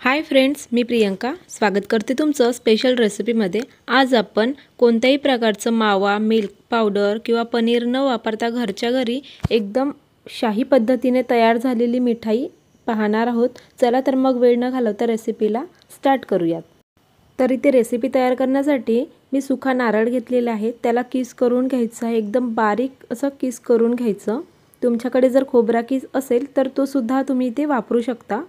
Hi friends, मी प्रियंका स्वागत करते तुमचं स्पेशल रेसिपीमध्ये। आज आपण कोणत्याही प्रकारचं मावा, मिल्क पावडर किंवा पनीर न वापरता घरच्या घरी एकदम शाही पद्धतीने तयार झालेली मिठाई पाहणार आहोत। चला तर मग वेळ न घालवता रेसिपीला स्टार्ट करूयात। तर इथे रेसिपी तयार करण्यासाठी मी सुखा नारळ घेतलेला आहे, त्याला किस करून घ्यायचा आहे, एकदम बारीक असं किस करून घ्यायचं। तुमच्याकडे जर खोबरा किस असेल तर तो सुद्धा तुम्ही इथे वापरू शकता।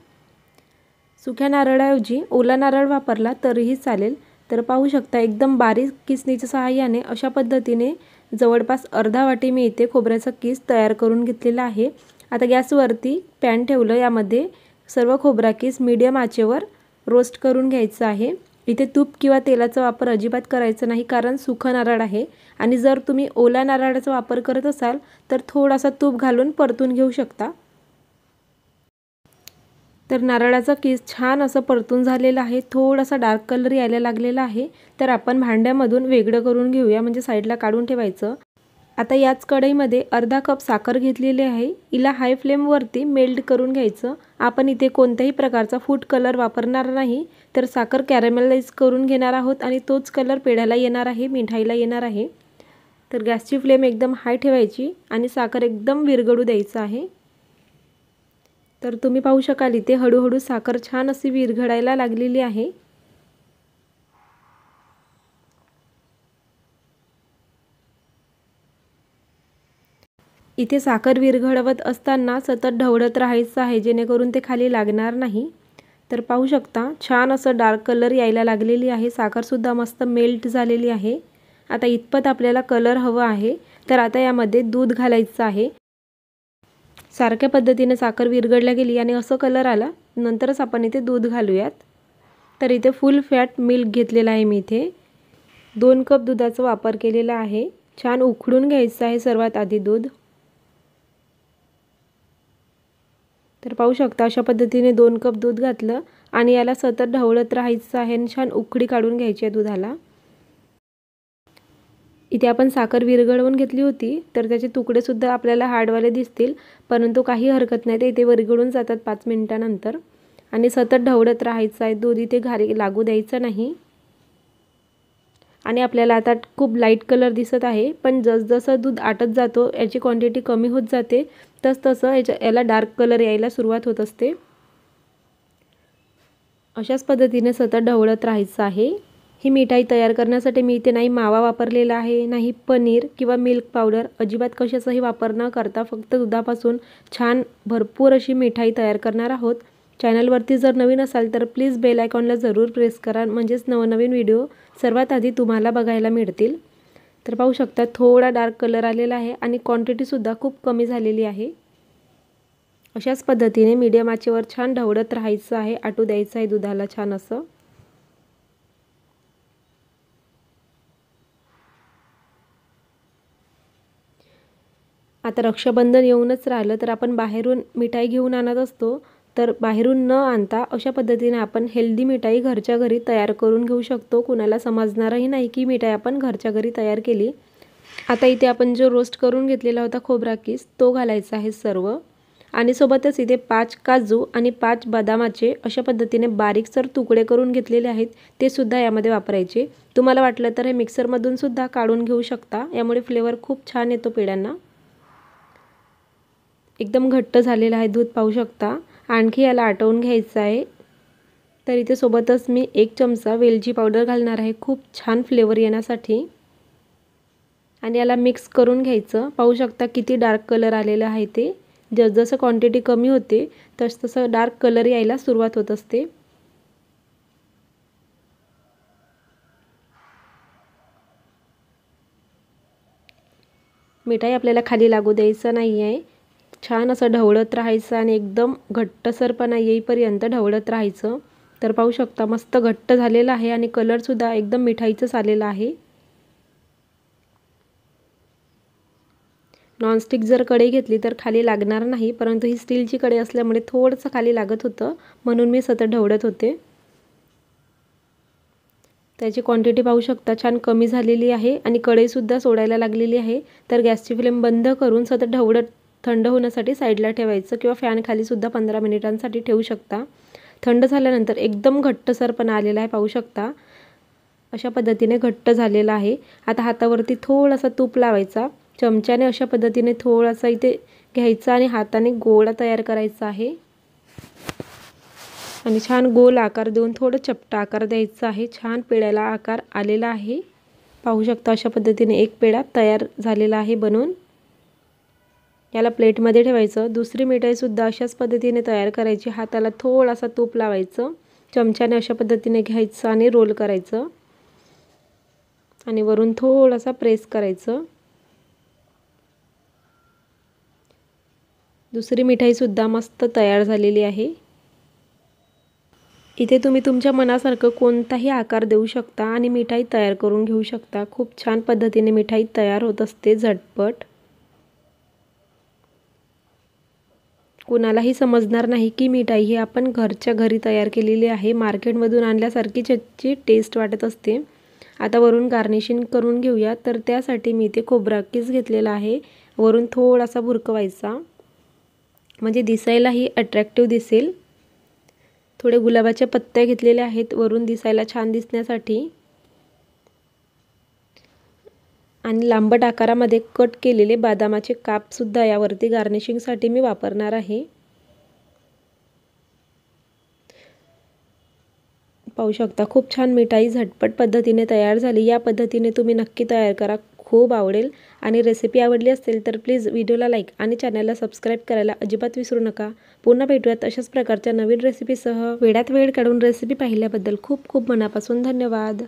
सुक्या नारळाऐवजी ओला नारळ वापरला तरीही चालेल। तर पाहू शकता एकदम बारीक किसणीच्या सहाय्याने अशा पद्धतीने जवळपास अर्धा वाटी मी इथे खोबऱ्याचा किस तयार करून घेतलेला आहे। आता गॅसवरती पॅन ठेवलं, यामध्ये सर्व खोबरा किस मीडियम आचेवर रोस्ट करून घ्यायचा आहे। इथे तूप किंवा तेलाचा वापर अजिबात करायचा नाही, कारण सुखा नारळ आहे आणि जर तुम्ही ओला नारळाचा वापर करत असाल तर थोडासा तूप घालून परतून घेऊ शकता। तर नारळाचा किस छान असं परतून झालेला आहे, थोडासा डार्क कलर यायला लागलेला आहे। तर आपण भांड्यामधून वेगळं करून घेऊया, म्हणजे साईडला काढून ठेवायचं। आता याच कढईमध्ये अर्धा कप साखर घेतलेली आहे, हिला हाय फ्लेमवरती मेल्ट करून घ्यायचं। आपण इथे कोणत्याही प्रकारचा फूड कलर वापरणार नाही, तर साखर कॅरमेलाइज करून घेणार आहोत आणि तोच कलर पेढ्याला येणार आहे, मिठाईला येणार आहे। तर गॅसची फ्लेम एकदम हाय ठेवायची आणि साखर एकदम विरघळू द्यायचं आहे। तर तुम्ही पाहू शकाल इथे हळूहळू साखर छान अशी विरघळायला लागलेली आहे। इथे साखर विरघळवत असताना सतत ढवळत राहायचं आहे, जेणेकरून ते खाली लागणार नाही। तर पाहू शकता छान असं डार्क कलर यायला लागलेली आहे, साखर सुद्धा मस्त मेल्ट झालेली आहे। आता इतपत आपल्याला कलर हवा आहे, तर आता यामध्ये दूध घालायचं आहे। सारख्या पद्धतीने साखर विरघळल्या गेली आणि असं कलर आला नंतरच आपण इथे दूध घालूयात। तर इथे फुल फॅट मिल्क घेतलेला आहे, मी इथे 2 कप दुधाचा वापर केलेला आहे। छान उकळून घ्यायचं आहे सर्वात आधी दूध। तर पाहू शकता अशा पद्धतीने 2 कप दूध घातलं आणि याला सतत ढवळत राहायचं आहे आणि छान उकळी काढून घ्यायची आहे दुधाला। इथे आपण साखर विरघळवून घेतली होती, तर त्याचे तुकडे सुद्धा आपल्याला हार्डवाले दिसतील, परंतु काही हरकत नाही, ते इथे विरघळून जातात 5 मिनिटांनंतर। आणि सतत ढवळत राहायचं आहे, दूध इथे घारी लागू द्यायचं नाही। आणि आपल्याला आता खूप लाईट कलर दिसत आहे, पण जसजसं दूध आटत जातो याची क्वांटिटी कमी होत जाते, तसतसं याला डार्क कलर यायला सुरुवात होत असते। अशाच पद्धतीने सतत ढवळत राहायचं आहे। ही मिठाई तयार करण्यासाठी मी इथे नाही मावा वापरलेला आहे, नाही पनीर किंवा मिल्क पावडर, अजिबात कशाचाही वापर न करता फक्त दुधापासून छान भरपूर अशी मिठाई तयार करणार आहोत। चॅनलवरती जर नवीन असाल तर प्लीज बेल आयकॉनला जरूर प्रेस करा, म्हणजेच नवनवीन व्हिडिओ सर्वात आधी तुम्हाला बघायला मिळतील। तर पाहू शकता थोडा डार्क कलर आलेला आहे आणि क्वांटिटीसुद्धा खूप कमी झालेली आहे। अशाच पद्धतीने मीडियम आचेवर छान ढवळत राहायचं आहे, आटू द्यायचं आहे दुधाला छान असं। आता रक्षाबंधन येऊनच राहिलं, तर आपण बाहेरून मिठाई घेऊन आणत असतो, तर बाहेरून न आणता अशा पद्धतीने आपण हेल्दी मिठाई घरच्या घरी तयार करून घेऊ शकतो। कुणाला समजणारही नाही की मिठाई आपण घरच्या घरी तयार केली। आता इथे आपण जो रोस्ट करून घेतलेला होता खोबरा किस तो घालायचा आहे सर्व, आणि सोबतच इथे 5 काजू आणि 5 बदामाचे अशा पद्धतीने बारीकसर तुकडे करून घेतलेले आहेत, ते सुद्धा यामध्ये वापरायचे। तुम्हाला वाटलं तर हे मिक्सरमधून सुद्धा काढून घेऊ शकता, यामुळे फ्लेवर खूप छान येतो पेढ्यांना। एकदम घट्ट झालेला आहे दूध, पाहू शकता। आणखी याला आटवून घ्यायचं आहे। तर इथे सोबतच मी 1 चमचा वेलची पावडर घालणार आहे, खूप छान फ्लेवर येण्यासाठी, आणि याला मिक्स करून घ्यायचं। पाहू शकता किती डार्क कलर आलेला आहे, ते जसजसं क्वांटिटी कमी होते तसतसं डार्क कलर यायला सुरुवात होत असते। मिठाई आपल्याला खाली लागू द्यायचं नाही आहे, छान असं ढवळत राहायचं आणि एकदम घट्टसरपणा येईपर्यंत ढवळत राहायचं। तर पाहू शकता मस्त घट्ट झालेला आहे आणि कलरसुद्धा एकदम मिठाईचाच आलेला आहे। नॉनस्टिक जर कढई घेतली तर खाली लागणार नाही, परंतु ही स्टीलची कढई असल्यामुळे थोडंसं खाली लागत होतं, म्हणून मी सतत ढवळत होते। त्याची क्वांटिटी पाहू शकता छान कमी झालेली आहे आणि कढईसुद्धा सोडायला लागलेली आहे। तर गॅसची फ्लेम बंद करून सतत ढवळत थंड होण्यासाठी साईडला ठेवायचं, किंवा फॅन खाली सुद्धा 15 मिनिटांसाठी ठेवू शकता। थंड झाल्यानंतर एकदम घट्टसरपणा आलेला आहे, पाहू शकता अशा पद्धतीने घट्ट झालेला आहे। आता हातावरती थोडासा तूप लावायचा, चमच्याने अशा पद्धतीने थोडासा इथे घ्यायचा आणि हाताने गोळा तयार करायचा आहे आणि छान गोल आकार देऊन थोडं चपटा आकार द्यायचा आहे। छान पेढ्याला आकार आलेला आहे, पाहू शकता अशा पद्धतीने एक पेढा तयार झालेला आहे बनवून। याला प्लेटमध्ये ठेवायचं। दुसरी मिठाई सुद्धा अशाच पद्धतीने तयार करायची। हाताला थोडासा तूप लावायचं, चमच्याने अशा पद्धतीने घ्यायचं आणि रोल करायचं आणि वरून थोडासा प्रेस करायचं। दुसरी मिठाई सुद्धा मस्त तयार झालेली आहे। इथे तुम्ही तुमच्या मनासारखं कोणताही आकार देऊ शकता आणि मिठाई तयार करून घेऊ शकता। खूप छान पद्धतीने मिठाई तयार होत असते झटपट। कुणालाही समजणार नाही की मिठाई ही आपण घरच्या घरी तयार केलेली आहे। मार्केटमधून आणल्यासारखी त्याची टेस्ट वाटत असते। आता वरून गार्निशिंग करून घेऊया। तर त्यासाठी मी इथे खोबरा किस घेतलेला आहे, वरून थोडासा भुरकवायचा म्हणजे दिसायलाही अट्रॅक्टिव्ह दिसेल। थोडे गुलाबाच्या पत्त्या घेतलेल्या आहेत वरून दिसायला छान दिसण्यासाठी आणि लांबट आकारामध्ये कट केलेले बदामाचे काप सुद्धा यावरती गार्निशिंगसाठी मी वापरणार आहे। पाहू शकता खूप छान मिठाई झटपट पद्धतीने तयार झाली। या पद्धतीने तुम्ही नक्की तयार करा, खूप आवडेल। आणि रेसिपी आवडली असेल तर प्लीज व्हिडिओला लाईक आणि चॅनलला सबस्क्राईब करायला अजिबात विसरू नका। पुन्हा भेटूयात अशाच प्रकारच्या नवीन रेसिपीसह। वेळात वेळ काढून रेसिपी पाहिल्याबद्दल खूप खूप मनापासून धन्यवाद।